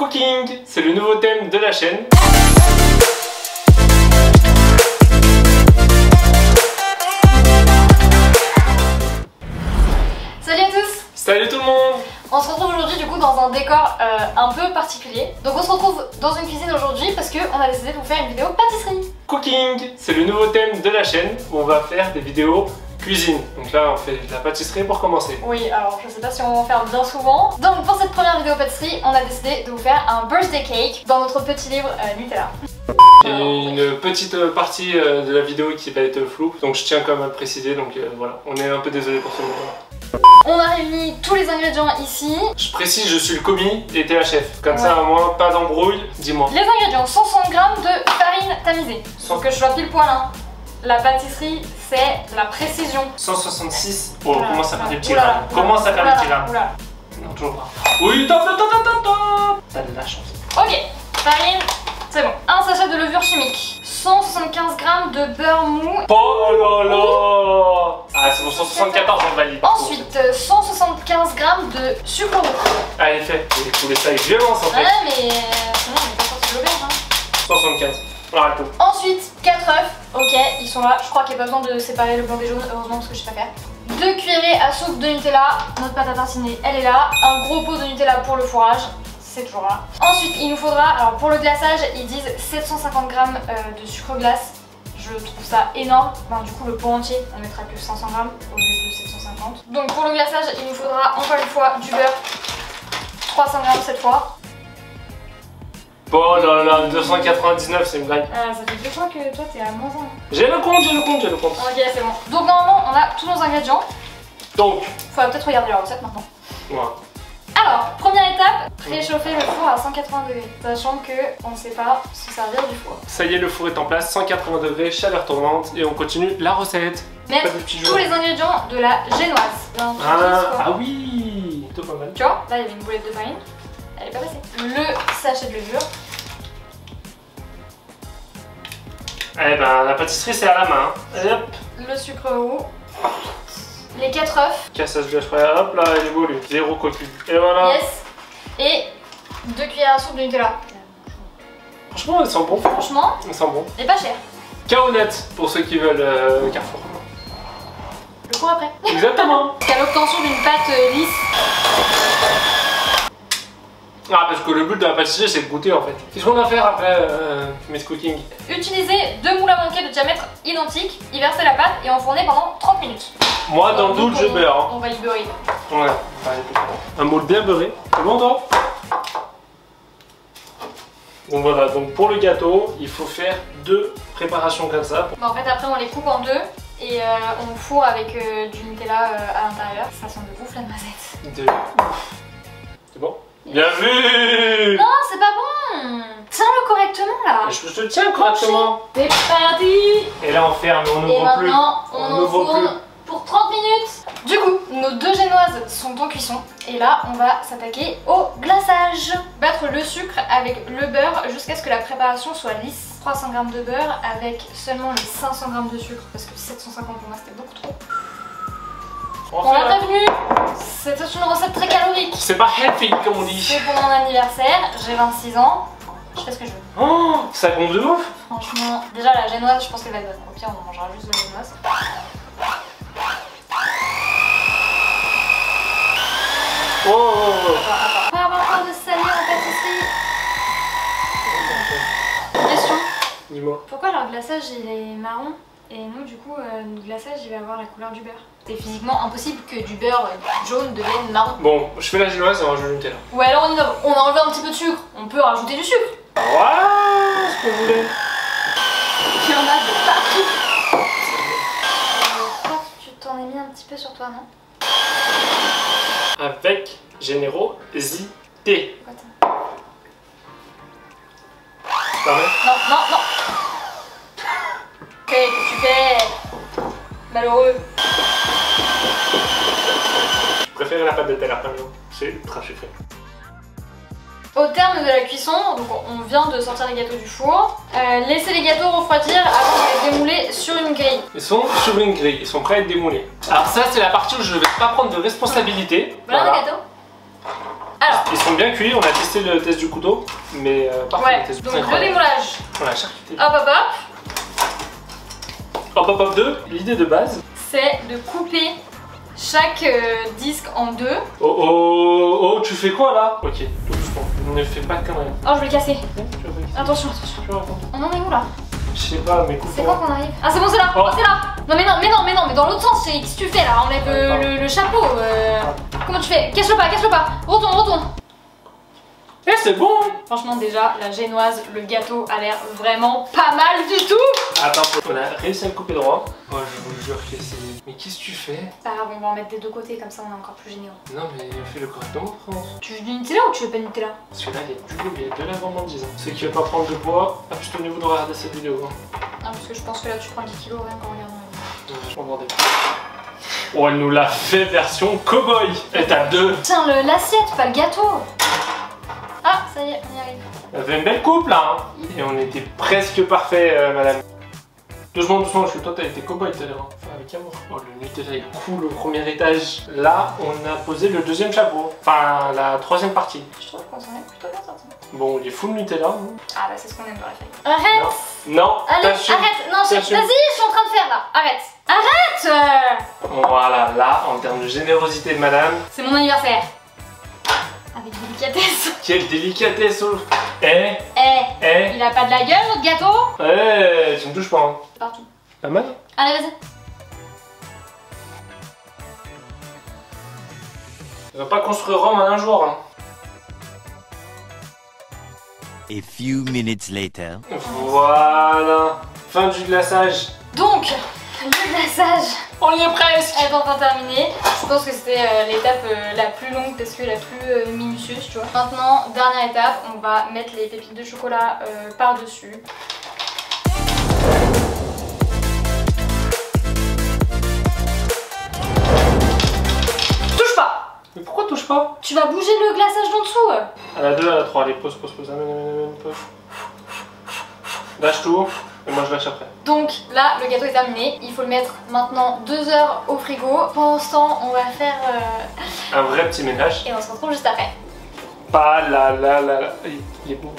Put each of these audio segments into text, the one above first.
Cooking, c'est le nouveau thème de la chaîne. Salut à tous! Salut tout le monde! On se retrouve aujourd'hui du coup dans un décor un peu particulier. Donc on se retrouve dans une cuisine aujourd'hui parce qu'on a décidé de vous faire une vidéo pâtisserie. Cooking, c'est le nouveau thème de la chaîne où on va faire des vidéos cuisine. Donc là on fait de la pâtisserie pour commencer. Oui, alors je sais pas si on va en faire bien souvent. Donc pour cette première vidéo pâtisserie, on a décidé de vous faire un birthday cake dans notre petit livre Nutella. Et une petite partie de la vidéo qui va être floue, donc je tiens quand même à le préciser, donc voilà, on est un peu désolé pour ce moment. On a réuni tous les ingrédients ici. Je précise, je suis le commis et t'es la chef, comme ça à moi, pas d'embrouille, dis-moi. Les ingrédients, 160 g de farine tamisée. Faut que je sois pile poil hein. La pâtisserie, c'est la précision. 166. Oh, oula, commence à faire des petits oula, rames. Commence à faire des petits rames. Oula. Non, toujours pas. Oui, top, top, top, top, top. T'as de la chance. Ok, farine, c'est bon. Un sachet de levure chimique. 175 g de beurre mou. Oh là là. Ah, c'est bon, 174, on valide. Ensuite, 175 g de sucre roux. Allez, fais. Il faut les ça avec violence en fait. Ouais, mais sinon on n'est pas sorti de l'auberge. Hein. 175. On arrête tout. Ensuite, 4 œufs. Ok, ils sont là. Je crois qu'il n'y a pas besoin de séparer le blanc des jaunes, heureusement, parce que je sais pas faire. 2 cuillerées à soupe de Nutella. Notre pâte à tartiner, elle est là. Un gros pot de Nutella pour le fourrage. C'est toujours là. Ensuite, il nous faudra, alors pour le glaçage, ils disent 750 g de sucre glace. Je trouve ça énorme. Ben, du coup, le pot entier, on mettra que 500 g au lieu de 750. Donc pour le glaçage, il nous faudra encore une fois du beurre. 300 g cette fois. Oh là là, 299, c'est une blague. Ça fait 2 fois que toi t'es à moins 1. J'ai le compte, j'ai le compte, j'ai le compte. Ok, c'est bon. Donc normalement, on a tous nos ingrédients. Donc, Faudra peut-être regarder la recette maintenant. voilà. Alors, première étape, préchauffer le four à 180 degrés. Sachant que on ne sait pas se servir du four. Ça y est, le four est en place, 180 degrés, chaleur tournante, et on continue la recette. Mettre tous les ingrédients de la génoise. Ah oui, tout pas mal. Tu vois, là il y avait une boulette de farine. Elle est pas passée. Le sachet de levure. Eh ben, la pâtisserie c'est à la main. Hop. Le sucre roux. Les 4 œufs. Cassage de frais, hop là, elle évolue. Zéro cocu. Et voilà. Yes. Et 2 cuillères à soupe de Nutella. Franchement, elles sont bon. Franchement, Elles sont bon. et pas cher. Caonette pour ceux qui veulent Carrefour. Le cours après. Exactement. Jusqu'à l'obtention d'une pâte lisse. Ah, parce que le but de la pâtisserie c'est de goûter en fait. Qu'est-ce qu'on va faire après Miss Cooking? Utiliser 2 moules à manquer de diamètre identique, y verser la pâte et enfourner pendant 30 minutes. Moi, dans le doute, je beurre. Hein. On va y beurrer. Ouais, un moule bien beurré. C'est bon, toi? Donc voilà, donc pour le gâteau, il faut faire 2 préparations comme ça. Bon, en fait, après, on les coupe en 2 et on fourre avec du Nutella à l'intérieur. Ça sent de ouf la noisette. C'est bon? Bien vu! Non, c'est pas bon! Tiens-le correctement là! Je te tiens correctement! C'est parti! Et là on ferme, on Et n'ouvre plus. maintenant, on enfourne pour 30 minutes! Du coup, nos 2 génoises sont en cuisson et là, on va s'attaquer au glaçage. Battre le sucre avec le beurre jusqu'à ce que la préparation soit lisse. 300 g de beurre avec seulement les 500 g de sucre parce que 750 pour moi c'était beaucoup trop. On l'a prévenu, c'est une recette très calorique. C'est pas healthy comme on dit. C'est pour mon anniversaire, j'ai 26 ans, je fais ce que je veux. Oh, ça gonfle de ouf. Franchement, déjà la génoise, je pense qu'elle va être bonne. Au pire, on mangera juste de la génoise. Oh. Attends. Pas avoir peur de salir en pâtisserie. Question. Dis-moi. Pourquoi leur glaçage il est marron et nous du coup notre glaçage il va avoir la couleur du beurre? C'est physiquement impossible que du beurre jaune devienne marron. Bon, je fais la génoise et on rajoute du Nutella. Ou alors on a enlevé un petit peu de sucre. On peut rajouter du sucre. Ouais, ce que vous voulez. Il y en a de partout. Je crois que tu t'en es mis un petit peu sur toi, non? Avec générosité. Pourquoi t'as... Pareil. Non. Qu'est-ce que tu fais? Malheureux. Je préfère la pâte de Nutella, par exemple. C'est ultra sucré. Au terme de la cuisson, donc on vient de sortir les gâteaux du four. Laissez les gâteaux refroidir avant de les démouler sur une grille. Ils sont sur une grille, ils sont prêts à être démoulés. Alors ça c'est la partie où je ne vais pas prendre de responsabilité. Voilà. Un gâteau. Alors, Ils sont sont bien cuits, on a testé le test du couteau, mais parfait, Ouais, le test donc le démoulage. Voilà, charcuterie. Hop hop hop. Hop hop hop 2, l'idée de base. C'est de couper chaque disque en deux. Oh oh oh, tu fais quoi là? Ok, tout doucement, ne fais pas de conneries. Oh, je vais le casser. Tu vas pas ici. Attention, attention. Tu vas attendre. On en est où là? Je sais pas, mais coupe. C'est quand qu'on arrive? Ah, c'est bon, c'est là. Oh. Oh, c'est là. Non mais non, mais non, mais non, mais dans l'autre sens, qu'est-ce que tu fais là? Enlève le chapeau. Comment tu fais? Cache-le pas, cache-le pas. Retourne, retourne. Eh, c'est bon! Franchement, déjà, la génoise, le gâteau a l'air vraiment pas mal du tout. Attends, on a réussi à le couper droit. Oh, je vous jure que c'est. Mais qu'est-ce que tu fais? Pas grave, on va en mettre des deux côtés, comme ça on est encore plus généreux. Non, mais fais-le correctement, France. Tu veux du Nutella ou tu veux pas de Nutella? Parce que là, il y a du goût, il y a de la gourmandise. Ceux qui veulent pas prendre de poids, abstenez-vous de regarder cette vidéo. Non, parce que je pense que là tu prends 10 kilos rien qu'en regardant la vidéo. Je m'en vendais. Oh, elle nous l'a fait version cow-boy. Et t'as deux. Tiens, l'assiette, pas le gâteau. Ah, ça y est, on y arrive. Elle fait une belle coupe là, hein. Et on était presque parfait, madame. Doucement, doucement, je suis toi, t'as été cow-boy tout à l'heure. Enfin, avec amour. Oh, le Nutella est cool au premier étage. Là, on a posé le deuxième chapeau. Enfin, la troisième partie. Je trouve qu'on s'en est plutôt bien sorti. Bon, il est full Nutella. Hein. Ah bah c'est ce qu'on aime dans la famille. Arrête. Non, Allez, t'assumes. arrête. Non, vas-y, je suis en train de faire là. Arrête. Arrête. Voilà, là, en termes de générosité de madame. C'est mon anniversaire. Avec délicatesse. Quelle délicatesse au... Eh, Il a pas de la gueule notre gâteau? tu me touches pas, hein. Partout. Pas mal. Allez, vas-y. On va pas construire Rome en un jour, hein. A few minutes later. Voilà. Fin du glaçage. Donc, le glaçage. On y est presque. est enfin terminée. Je pense que c'était l'étape la plus longue parce que la plus minutieuse, tu vois. Maintenant, dernière étape, on va mettre les pépites de chocolat par-dessus. Touche pas. Mais pourquoi touche pas? Tu vas bouger le glaçage d'en dessous. À la 2, à la 3, allez, pause. Amène, pause. Lâche tout, et moi je lâche après. Donc là, le gâteau est terminé. Il faut le mettre maintenant 2 heures au frigo. Pendant ce temps, on va faire... Un vrai petit ménage. Et on se retrouve juste après. Pas là. Il est beau.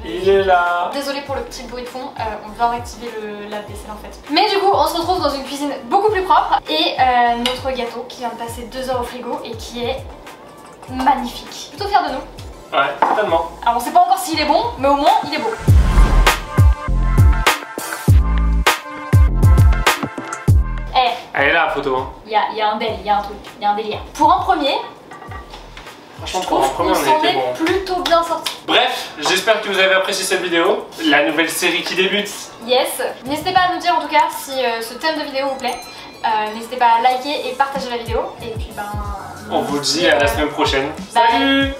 Il est là. Désolée pour le petit bruit de fond, on va réactiver la vaisselle en fait. Mais du coup, on se retrouve dans une cuisine beaucoup plus propre. Et notre gâteau qui vient de passer 2 heures au frigo et qui est magnifique. Plutôt fière de nous. Ouais, totalement. Alors on sait pas encore s'il est bon, mais au moins il est beau. Elle est là la photo, hein. Il y a un délire, il y a un truc, il y a un délire. Pour un premier, je Franchement, pour trouve un premier, qu'on on s'en était est bon. plutôt bien sorti. Bref, j'espère que vous avez apprécié cette vidéo. La nouvelle série qui débute. Yes. N'hésitez pas à nous dire en tout cas si ce thème de vidéo vous plaît. N'hésitez pas à liker et partager la vidéo. Et puis ben... On vous dit à la semaine prochaine. Bye. Salut!